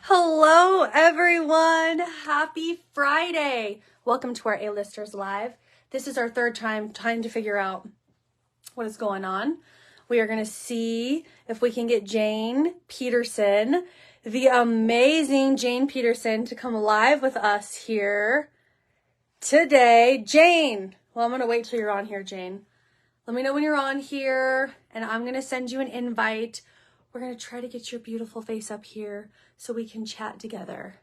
Hello, everyone. Happy Friday. Welcome to our A-Listers Live. This is our third time to figure out what is going on. We are going to see if we can get Jane Peterson, the amazing Jane Peterson, to come live with us here today. Jane. Well, I'm going to wait till you're on here, Jane. Let me know when you're on here, and I'm going to send you an invite. We're going to try to get your beautiful face up here so we can chat together,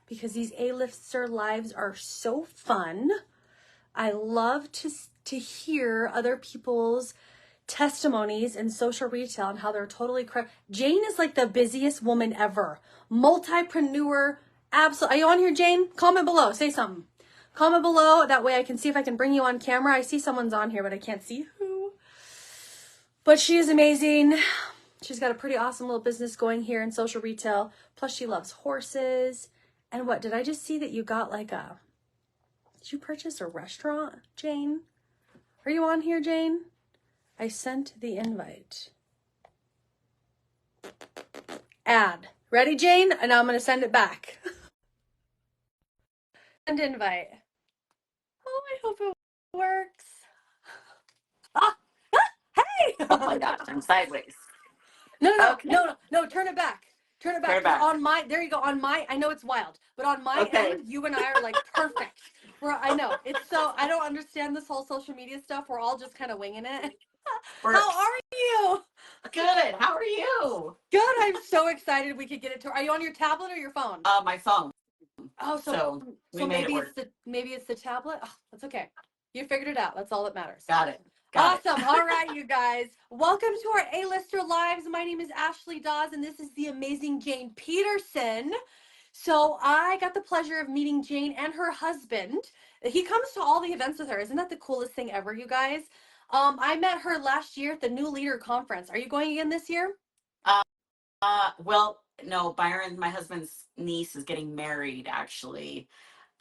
because these A-Lister lives are so fun. I love to hear other people's testimonies in social retail and how they're totally correct. Jane is like the busiest woman ever. Multipreneur. Absolutely. Are you on here, Jane? Comment below. Say something. Comment below. That way I can see if I can bring you on camera. I see someone's on here, but I can't see who. But she is amazing. She's got a pretty awesome little business going here in social retail. Plus she loves horses. And what, did I just see that you got did you purchase a restaurant, Jane? Are you on here, Jane? I sent the invite. Add. Ready, Jane? And now I'm going to send it back. Send invite. Oh, I hope it works. Hey! Oh my gosh, I'm sideways. No, Okay. no, turn it back. Turn it back. Turn it back. There you go. I know it's wild, but on my Okay. end, you and I are like perfect. I know. I don't understand this whole social media stuff. We're all just kind of winging it. How are you? Good. How are you? Good. I'm so excited we could get it to. Are you on your tablet or your phone? My phone. Oh, so maybe it's the tablet. Oh, that's okay. You figured it out. That's all that matters. Got it. Awesome. All right, you guys. Welcome to our A-Lister Lives. My name is Ashley Dawes, and this is the amazing Jane Peterson. So I got the pleasure of meeting Jane and her husband. He comes to all the events with her. Isn't that the coolest thing ever, you guys? I met her last year at the New Leader Conference. Are you going again this year? Well, no, Byron, my husband's niece, is getting married actually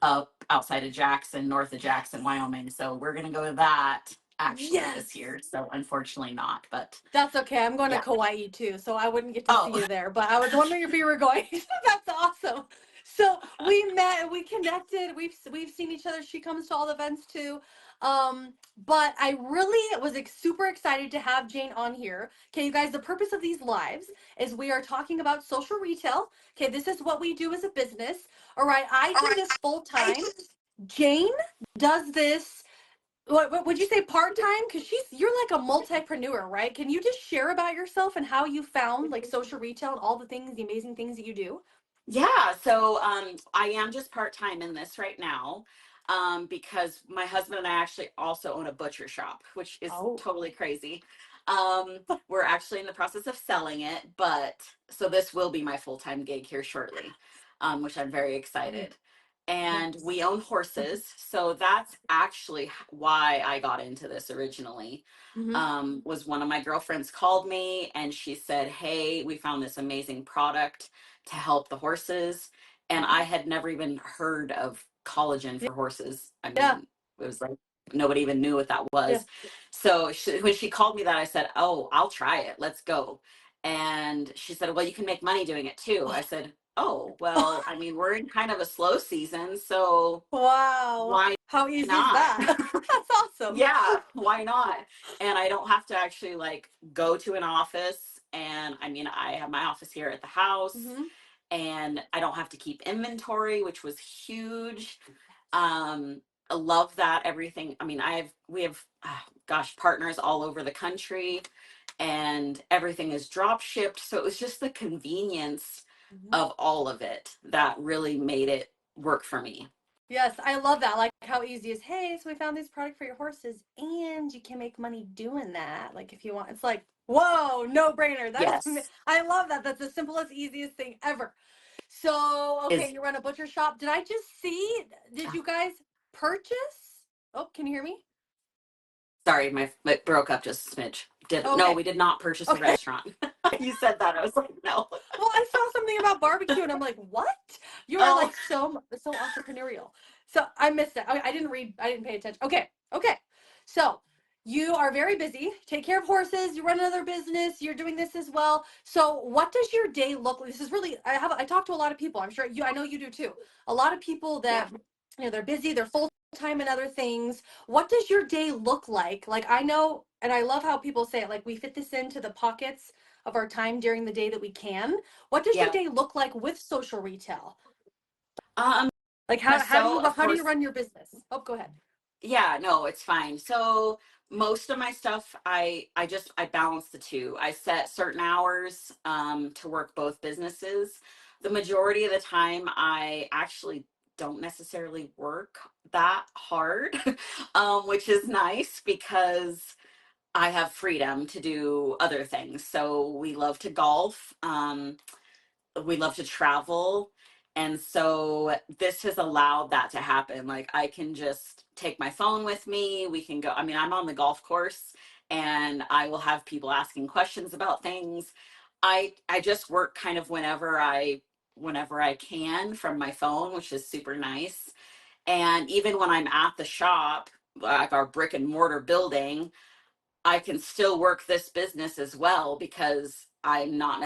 up outside of Jackson, north of Jackson, Wyoming. So we're going to go to that actually this year. So unfortunately not, but that's okay. I'm going to Kauai too, so I wouldn't get to see you there, but I was wondering if you were going. That's awesome. So we met, we connected, we've seen each other. She comes to all the events too. But I really was super excited to have Jane on here. Okay, you guys, the purpose of these lives is we are talking about social retail. Okay, this is what we do as a business. All right, I do this full time. Jane does this, what would you say, part-time? Because you're like a multipreneur, right? Can you just share about yourself and how you found like social retail and all the amazing things that you do? Yeah, so I am just part-time in this right now, because my husband and I actually also own a butcher shop, which is totally crazy. We're actually in the process of selling it, but so this will be my full-time gig here shortly, which I'm very excited. And we own horses, so that's actually why I got into this originally. Was one of my girlfriends called me and she said, hey, we found this amazing product to help the horses. And I had never even heard of collagen for horses. I mean, it was like nobody even knew what that was. So when she called me that, I said, oh, I'll try it. Let's go. And she said, well, you can make money doing it too. I said, oh, well, I mean, we're in kind of a slow season, so why how easy not? Is that? That's awesome. Yeah, why not? And I don't have to actually like go to an office. And I mean, I have my office here at the house, and I don't have to keep inventory, which was huge. I love that everything. I mean, we have partners all over the country, and everything is drop shipped. So it was just the convenience of all of it that really made it work for me. Yes, I love that. Like how easy is, hey, so we found this product for your horses and you can make money doing that. Like if you want, it's like, whoa, no brainer. I love that. That's the simplest, easiest thing ever. So, okay, you run a butcher shop. Did I just see, did you guys purchase? Oh, can you hear me? Sorry, it broke up just a smidge. No, we did not purchase a restaurant. You said that. I was like, no. Well, I saw something about barbecue and I'm like, what? You are like so entrepreneurial. So I missed it. I didn't pay attention. Okay. So you are very busy, take care of horses, you run another business, you're doing this as well. So what does your day look like? This is really, I talk to a lot of people. I'm sure I know you do too. A lot of people that, they're busy, they're full time in other things. What does your day look like? Like, I know, and I love how people say it, like, we fit this into the pockets of our time during the day that we can. What does your day look like with social retail? Like, how do you run your business? Oh, go ahead. Yeah, no, it's fine. So most of my stuff, I balance the two. I set certain hours to work both businesses. The majority of the time, I actually don't necessarily work that hard, which is nice because I have freedom to do other things. So we love to golf. We love to travel. And so this has allowed that to happen. Like I can just take my phone with me. We can go. I mean, I'm on the golf course and I will have people asking questions about things. I just work kind of whenever I can from my phone, which is super nice. And even when I'm at the shop, like our brick and mortar building, I can still work this business as well because I'm not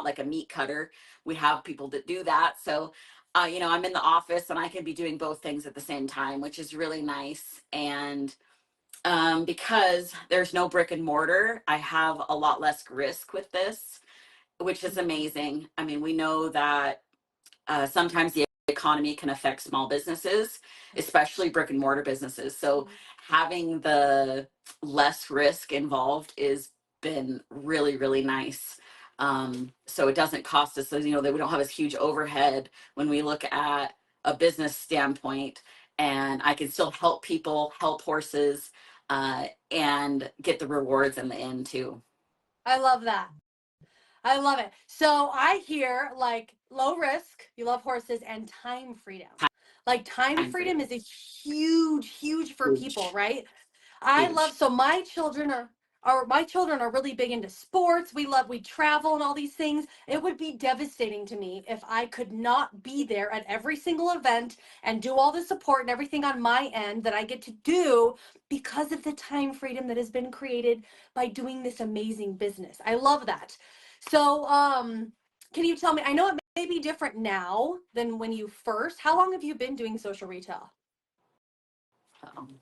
like a meat cutter. We have people that do that. So, I'm in the office and I can be doing both things at the same time, which is really nice. And because there's no brick and mortar, I have a lot less risk with this, which is amazing. I mean, we know that sometimes the economy can affect small businesses, especially brick and mortar businesses. So having the less risk involved is been really, really nice. So it doesn't cost us, that we don't have this huge overhead when we look at a business standpoint, and I can still help people, help horses, and get the rewards in the end too. I love that. I love it. So I hear like low risk, you love horses, and time freedom. Like time freedom is a huge for people, Huge. right? I love, so my children are really big into sports. We travel and all these things. It would be devastating to me if I could not be there at every single event and do all the support and everything on my end that I get to do because of the time freedom that has been created by doing this amazing business. I love that. So, can you tell me, I know it may be different now than when you first, how long have you been doing social retail? Um,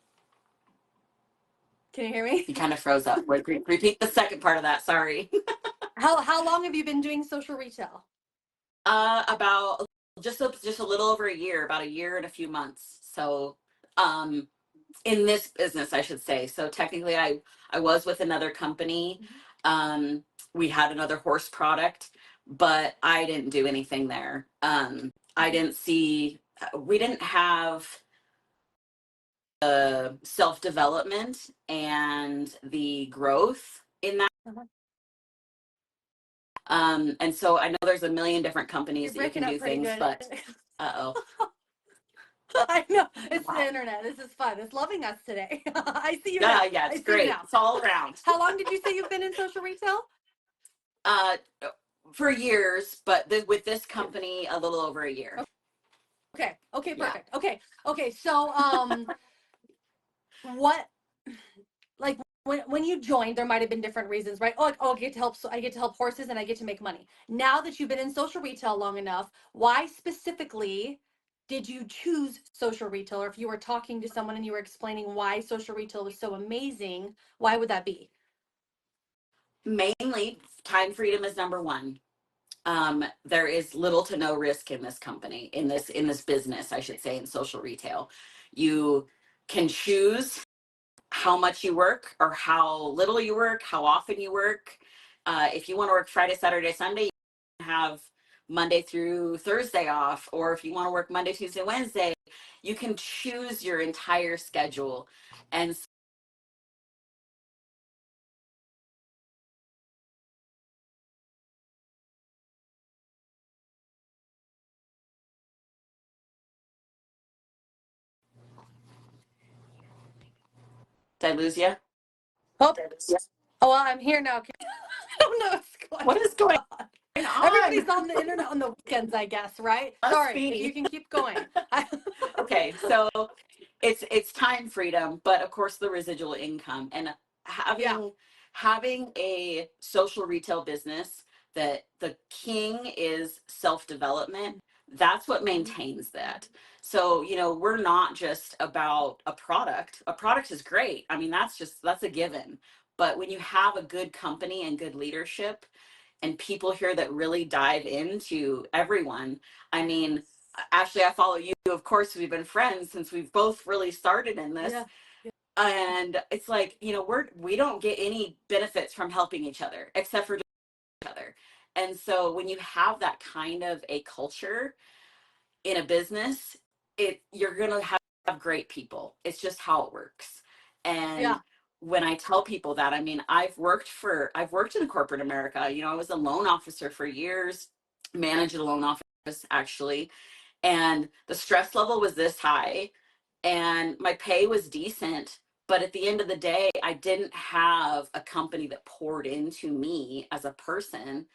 Can you hear me? you kind of froze up. Repeat the second part of that. Sorry. How long have you been doing social retail? About just a little over a year, about a year and a few months. So, um, in this business, I should say. So technically, I was with another company. Um, we had another horse product, but I didn't do anything there. I didn't see. We didn't have the self development and the growth in that. And so I know there's a million different companies that you can do things, good. but uh-oh. I know. It's the internet. This is fun. It's loving us today. I see you Yeah, now. yeah, I it's see you great. now. It's all around. How long did you say you've been in social retail? Uh, for years, but with this company, a little over a year. Okay. Okay, Yeah. perfect. Okay. So, what, like, when you joined, there might have been different reasons, right? I get to help. So I get to help horses, and I get to make money. Now that you've been in social retail long enough, why specifically did you choose social retail? Or if you were talking to someone and you were explaining why social retail was so amazing, why would that be? Mainly, time freedom is number one. There is little to no risk in this company, in this business, I should say, in social retail. You can choose how much you work or how little you work, how often you work. If you want to work Friday, Saturday, Sunday, you can have Monday through Thursday off. Or if you want to work Monday, Tuesday, Wednesday, you can choose your entire schedule. And did I lose you? Oh, oh, well, I'm here now. I don't know what's going What is going on. on? Everybody's on the internet on the weekends, I guess, right? Us, Sorry, if you Speedy. can keep going. Okay, so it's time freedom, but of course the residual income and Yeah. having a social retail business that the king is self-development, that's what maintains that. So, we're not just about a product. A product is great. I mean, that's a given. But when you have a good company and good leadership and people here that really dive into everyone, I mean, Ashley, I follow you. Of course, we've been friends since we've both really started in this. Yeah. And it's like, we don't get any benefits from helping each other except for each other. And so when you have that kind of a culture in a business, you're gonna have great people. It's just how it works. And Yeah. when I tell people that, I mean, I've worked in corporate America. I was a loan officer for years, managed a loan office actually, and the stress level was this high and my pay was decent, but at the end of the day I didn't have a company that poured into me as a person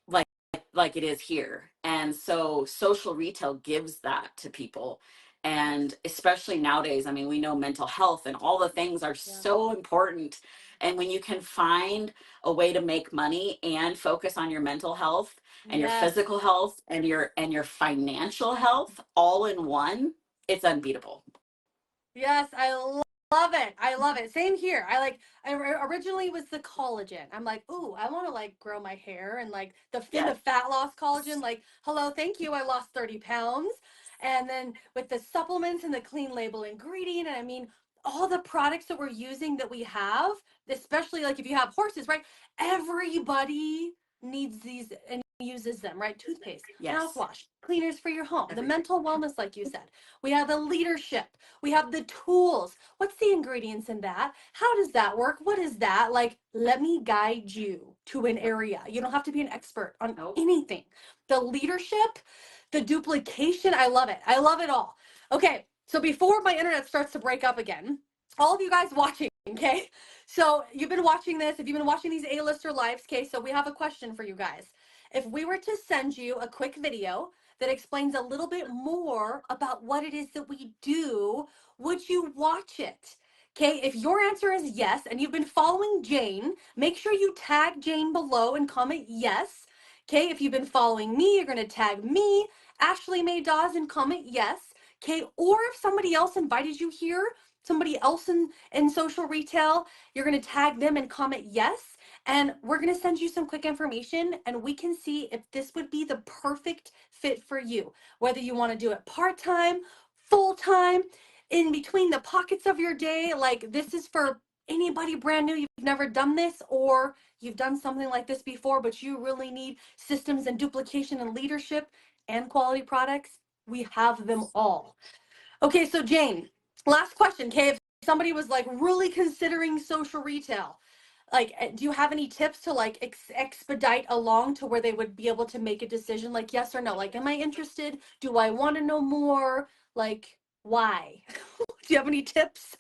like like it is here. And so social retail gives that to people. And especially nowadays, I mean, we know mental health and all the things are Yeah. so important. And when you can find a way to make money and focus on your mental health and your Yes. physical health and your financial health all in one, it's unbeatable. Yes, love it. I love it. Same here. I originally was the collagen. I'm like, ooh, I want to like grow my hair and like the Yes. fat loss collagen. Like, hello, thank you. I lost 30 pounds. And then with the supplements and the clean label ingredient, and I mean, all the products that we're using that we have, especially like if you have horses, right? Everybody needs these and uses them, right? Toothpaste, Yes. mouthwash, cleaners for your home, the Everything. mental wellness, like you said. We have the leadership. We have the tools. What's the ingredients in that? How does that work? What is that? Like, let me guide you to an area. You don't have to be an expert on Nope. anything. The leadership, the duplication, I love it. I love it all. Okay, so before my internet starts to break up again, all of you guys watching, okay? So you've been watching this. If you've been watching these A-lister lives, okay, so we have a question for you guys. If we were to send you a quick video that explains a little bit more about what it is that we do, would you watch it? Okay, if your answer is yes, and you've been following Jane, make sure you tag Jane below and comment yes. Okay, if you've been following me, you're going to tag me, Ashley Mae Dawes, and comment yes. Okay, or if somebody else invited you here, somebody else in social retail, you're going to tag them and comment yes. And we're going to send you some quick information and we can see if this would be the perfect fit for you. Whether you want to do it part-time, full-time, in between the pockets of your day, like this is for anybody brand new, you've never done this, or you've done something like this before, but you really need systems and duplication and leadership and quality products. We have them all. Okay, so Jane, last question. Okay, if somebody was like really considering social retail, like do you have any tips to like expedite along to where they would be able to make a decision like yes or no, like am I interested, do I want to know more, like why? Do you have any tips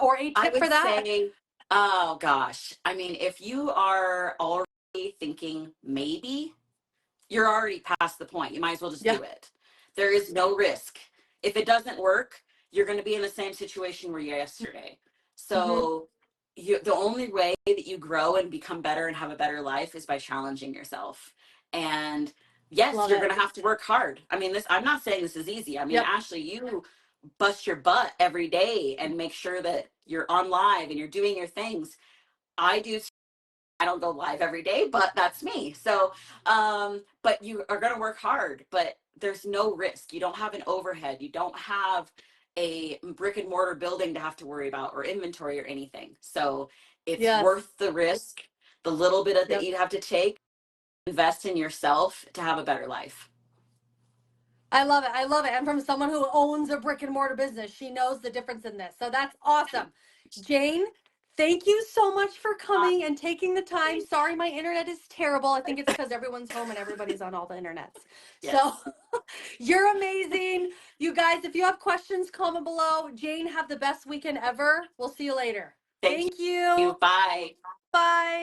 or a I tip for would that? say, oh gosh. I mean, if you are already thinking maybe, you're already past the point. You might as well just Yeah. do it. There is no risk. If it doesn't work, you're going to be in the same situation where you were yesterday. Mm-hmm. So the only way that you grow and become better and have a better life is by challenging yourself. And yes, Love you're it. going to have to work hard. I mean, I'm not saying this is easy. I mean, Yep. Ashley, you bust your butt every day and make sure that you're on live and you're doing your things. I do. I don't go live every day, but that's me. So, but you are going to work hard, but there's no risk. You don't have an overhead. You don't have a brick and mortar building to have to worry about or inventory or anything. So it's Yes. worth the risk, the little bit of that Yep. you have to take, invest in yourself to have a better life. I love it. I love it. And from someone who owns a brick and mortar business, she knows the difference in this. So that's awesome. Jane, thank you so much for coming and taking the time. Sorry, my internet is terrible. I think it's because everyone's home and everybody's on all the internets. So Yes. you're amazing. You guys, if you have questions, comment below. Jane, have the best weekend ever. We'll see you later. Thank Thank you. you. Bye. Bye.